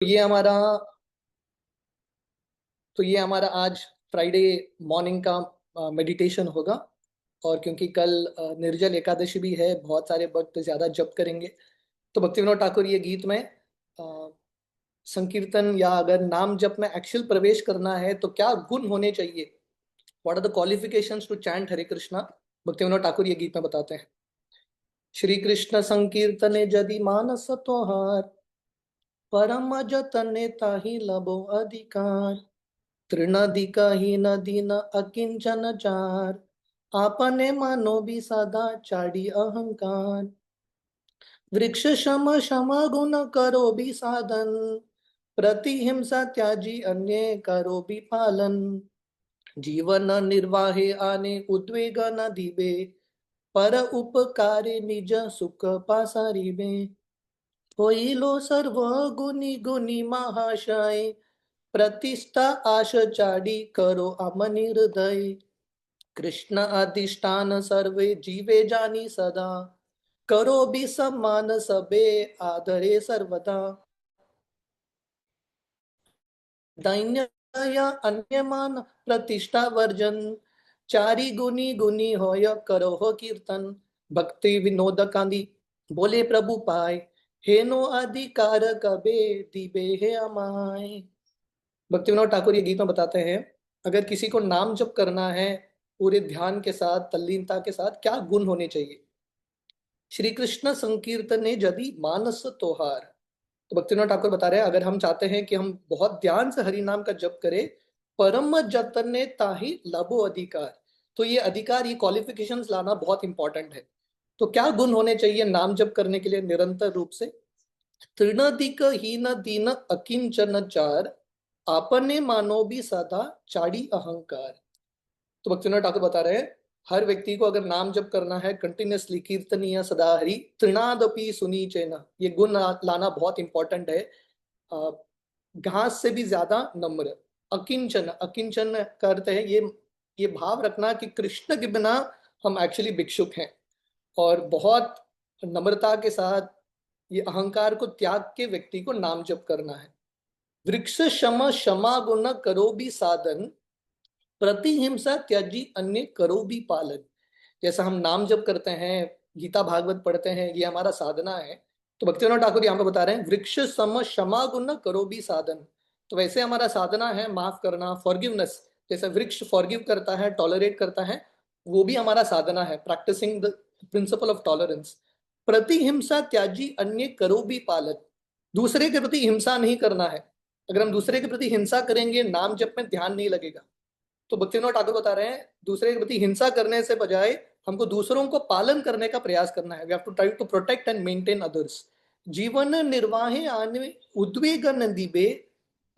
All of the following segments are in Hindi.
ये हमारा तो ये हमारा आज फ्राइडे मॉर्निंग का मेडिटेशन होगा। और क्योंकि कल निर्जल एकादशी भी है, बहुत सारे भक्त ज्यादा जप करेंगे। तो भक्तिविनोद ठाकुर ये गीत में संकीर्तन या अगर नाम जप में एक्चुअल प्रवेश करना है तो क्या गुण होने चाहिए, what are the qualifications to chant Hare Krishna, Bhaktivinoda Thakur ये गीत में बताते हैं। श्री कृष्ण संकीर्तने जदि मानस तोहार, परम जतने ताहि लबो अधिकार। तृणधिक ही नदी न अकिंचन चार, आपने मानो भी सदा चाड़ी अहंकार। वृक्ष शम शम गुण करो भी साधन, प्रतिहिंसा त्याजी अन्य करो भी पालन। जीवन निर्वाहे आने उद्वेग न दिबे, पर उपकारे निज सुख पासारिबे। होइलो सर्व गुनी गुनी महाशय, प्रतिष्ठा आश चाडी करो अमनि हृदय। कृष्ण अधिष्ठान सर्वे जीवे जानी सदा, करो भी सम्मान सबे आदरे सर्वदा। दैन्य या अन्य मान प्रतिष्ठा वर्जन, चारी गुनी गुनी होय करो हो कीर्तन। भक्ति विनोद कांदी बोले प्रभु पाए, हे नो अधिकार कबे दिबे है अमाय। भक्ति विनोद ठाकुर ये गीत में बताते हैं, अगर किसी को नाम जप करना है पूरे ध्यान के साथ, तल्लीनता के साथ, क्या गुण होने चाहिए। श्री कृष्ण संकीर्तने यदि मानस तोहार। तो भक्तिनाथ ठाकुर बता रहे हैं, अगर हम चाहते हैं कि हम बहुत ध्यान से हरि नाम का जप करें, परम जतने ताहि लबो अधिकार, तो ये अधिकार, ये क्वालिफिकेशंस लाना बहुत इंपॉर्टेंट है। तो क्या गुण होने चाहिए नाम जप करने के लिए निरंतर रूप से। तृणधिक हीन दीन अकिंचन चार, आपने मानो भी सदा चाड़ी अहंकार। तो भक्तिनाथ ठाकुर बता रहे हैं, हर व्यक्ति को अगर नाम जप करना है कंटिन्यूसली, कीर्तनीय सदा हरि, तृणादपि सुनी चैना, ये गुण लाना बहुत इंपॉर्टेंट है। अ, घास से भी ज्यादा नम्र। अकिंचन, अकिंचन का अर्थ है ये भाव रखना कि कृष्ण के बिना हम एक्चुअली भिक्षुक हैं, और बहुत नम्रता के साथ ये अहंकार को त्याग के व्यक्ति को नाम जप करना है। वृक्ष शम क्षमा गुण करो भी साधन, प्रतिहिंसा त्याजी अन्य करो भी पालन। जैसा हम नाम जप करते हैं, गीता भागवत पढ़ते हैं, ये हमारा साधना है। तो भक्तिविनोद ठाकुर यहाँ पे बता रहे हैं, वृक्ष सम क्षमा गुण करो भी साधन। तो वैसे हमारा साधना है माफ करना, फॉरगिवनेस। जैसे वृक्ष फॉरगिव करता है, टॉलरेट करता है, वो भी हमारा साधना है, practising the principle of tolerance. प्रतिहिंसा त्याजी अन्य करो भी पालन, दूसरे के प्रति हिंसा नहीं करना है। अगर हम दूसरे के प्रति हिंसा करेंगे, नाम जप में ध्यान नहीं लगेगा। तो भक्तिविनोद ठाकुर बता रहे हैं, दूसरे के प्रति हिंसा करने से बजाय हमको दूसरों को पालन करने का प्रयास करना है। We have to try to protect and maintain others. जीवन निर्वाहे आने उद्वेग नदीबे,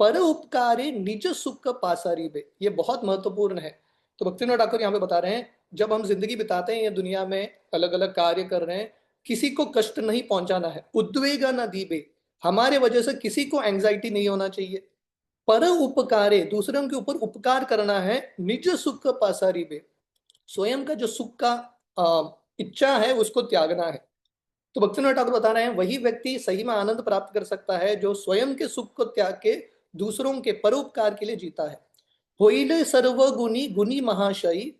पर उपकारे निज सुख पासारीबे, ये बहुत महत्वपूर्ण है। तो भक्तिविनोद ठाकुर यहाँ पे बता रहे हैं, जब हम जिंदगी बिताते हैं ये दुनिया में, अलग अलग कार्य कर रहे हैं, किसी को कष्ट नहीं पहुंचाना है। उद्वेग नदीबे, हमारे वजह से किसी को एंजाइटी नहीं होना चाहिए। पर उपकारे, दूसरों के ऊपर उपकार करना है। निज सुख पासारी बे, स्वयं का जो सुख का इच्छा है उसको त्यागना है। तो भक्तिनाथ ठाकुर बता रहे हैं, वही व्यक्ति सही में आनंद प्राप्त कर सकता है जो स्वयं के सुख को त्याग के दूसरों के परोपकार के लिए जीता है। होइले सर्वगुणी गुणी महाशयी,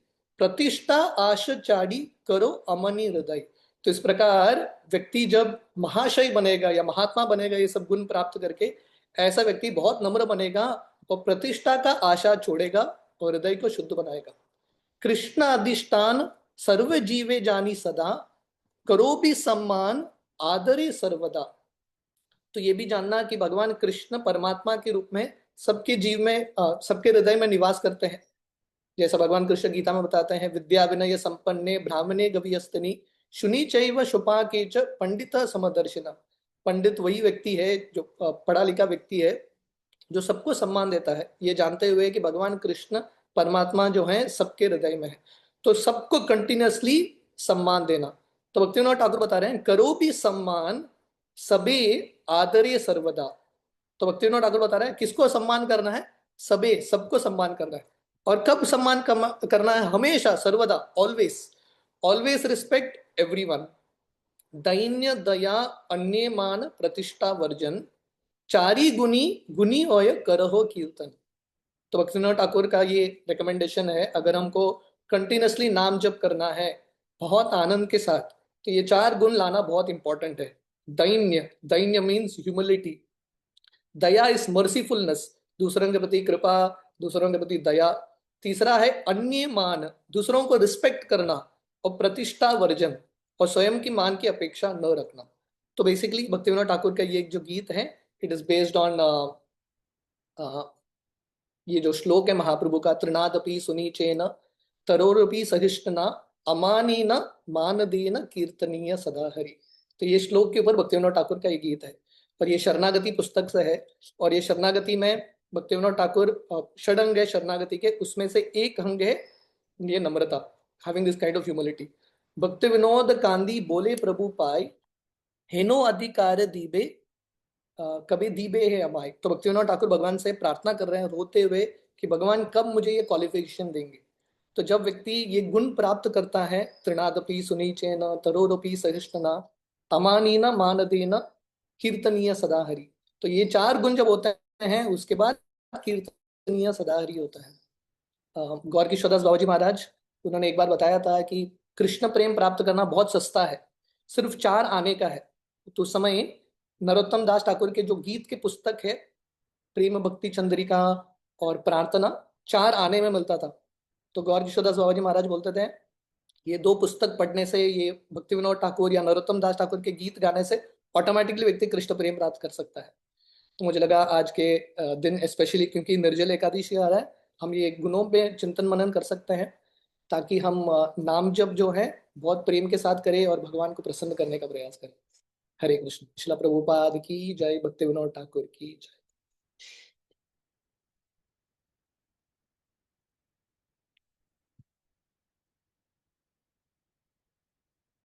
प्रतिष्ठा आश चाड़ी करो अमनी हृदय। तो इस प्रकार व्यक्ति जब महाशय बनेगा या महात्मा बनेगा, ये सब गुण प्राप्त करके, ऐसा व्यक्ति बहुत नम्र बनेगा और प्रतिष्ठा का आशा छोड़ेगा और हृदय को शुद्ध बनाएगा। कृष्ण अधिष्ठान सर्व जीवे जानी सदा, करो भी सम्मान आदरे सर्वदा। तो ये भी जानना कि भगवान कृष्ण परमात्मा के रूप में सबके जीव में, सबके हृदय में निवास करते हैं। जैसा भगवान कृष्ण गीता में बताते हैं, विद्या विनय संपन्ने ब्राह्मणे गवियस्तनी, शुनि चैव शुपा के च पंडित समदर्शिना। पंडित वही व्यक्ति है जो पढ़ा लिखा व्यक्ति है, जो सबको सम्मान देता है, ये जानते हुए कि भगवान कृष्ण परमात्मा जो है सबके हृदय में है। तो सबको कंटिन्यूअसली सम्मान देना। तो भक्तिविनोद ठाकुर बता रहे हैं, करो भी सम्मान सबे आदरे सर्वदा। तो भक्तिविनोद ठाकुर बता रहे हैं, किसको सम्मान करना है, सबे, सबको सम्मान करना है। और कब सम्मान करना है, हमेशा, सर्वदा, ऑलवेज। Always respect everyone. दैन्य दया अन्य मान प्रतिष्ठा वर्जन, चारी गुनी गुनी होय करहो कीर्तन। तो भक्तिविनोद ठाकुर का ये रिकमेंडेशन है, अगर हमको कंटिन्यूसली नाम जप करना है बहुत आनंद के साथ, तो ये चार गुण लाना बहुत इंपॉर्टेंट है। दैन्य, दैन्य मीन्स ह्यूमिलिटी। दया इज मर्सीफुलनेस, दूसरों के प्रति कृपा, दूसरों के प्रति दया। तीसरा है अन्य मान, दूसरों को रिस्पेक्ट करना। और प्रतिष्ठा वर्जन, और स्वयं की मान की अपेक्षा न रखना। तो बेसिकली भक्तिविनोद ठाकुर का ये एक जो गीत है, इट इज बेस्ड ऑन ये जो श्लोक है महाप्रभु का, त्रिनादपि सुनीचेन तरोरपि सहिष्णुना अमानीन मानदेन कीर्तनीय सदा हरि। तो ये श्लोक के ऊपर भक्तिविनोद ठाकुर का ये गीत है, और ये शरणागति पुस्तक से है। और ये शरणागति में भक्तिविनोद ठाकुर षडंग है शरणागति के, उसमें से एक अंग है ये नम्रता, having this kind of humility. Bhaktivinoda कांदी बोले प्रभु पाई, हेनो अधिकार दीबे कभी दीबे है अमाय। तो भक्तिविनोद ठाकुर भगवान से प्रार्थना कर रहे हैं रोते हुए कि भगवान कब मुझे ये क्वालिफिकेशन देंगे। तो जब व्यक्ति ये गुण प्राप्त करता है, त्रिनादपि सुनीचेन तरोरपि सहिष्णुना अमानीन मानदेन कीर्तनीय सदा हरि, तो ये चार गुण जब होते हैं उसके बाद कीर्तनीय सदा हरि होता है। गौर किशोरदास बाबा जी महाराज, उन्होंने एक बार बताया था कि कृष्ण प्रेम प्राप्त करना बहुत सस्ता है, सिर्फ 4 आने का है। तो उस समय नरोत्तम दास ठाकुर के जो गीत के पुस्तक है, प्रेम भक्ति चंद्रिका और प्रार्थना, 4 आने में मिलता था। तो गौर किशोरदास बाबा जी महाराज बोलते थे ये 2 पुस्तक पढ़ने से, ये भक्ति विनोद ठाकुर या नरोत्तम दास ठाकुर के गीत गाने से ऑटोमेटिकली व्यक्ति कृष्ण प्रेम प्राप्त कर सकता है। तो मुझे लगा आज के दिन स्पेशली, क्योंकि निर्जल एकादशी आ रहा है, हम ये गुणों पे चिंतन मनन कर सकते हैं, ताकि हम नाम जप जो है बहुत प्रेम के साथ करें और भगवान को प्रसन्न करने का प्रयास करें। हरे कृष्ण। शिला प्रभुपाद की जय, भक्ति विनोद ठाकुर की जय।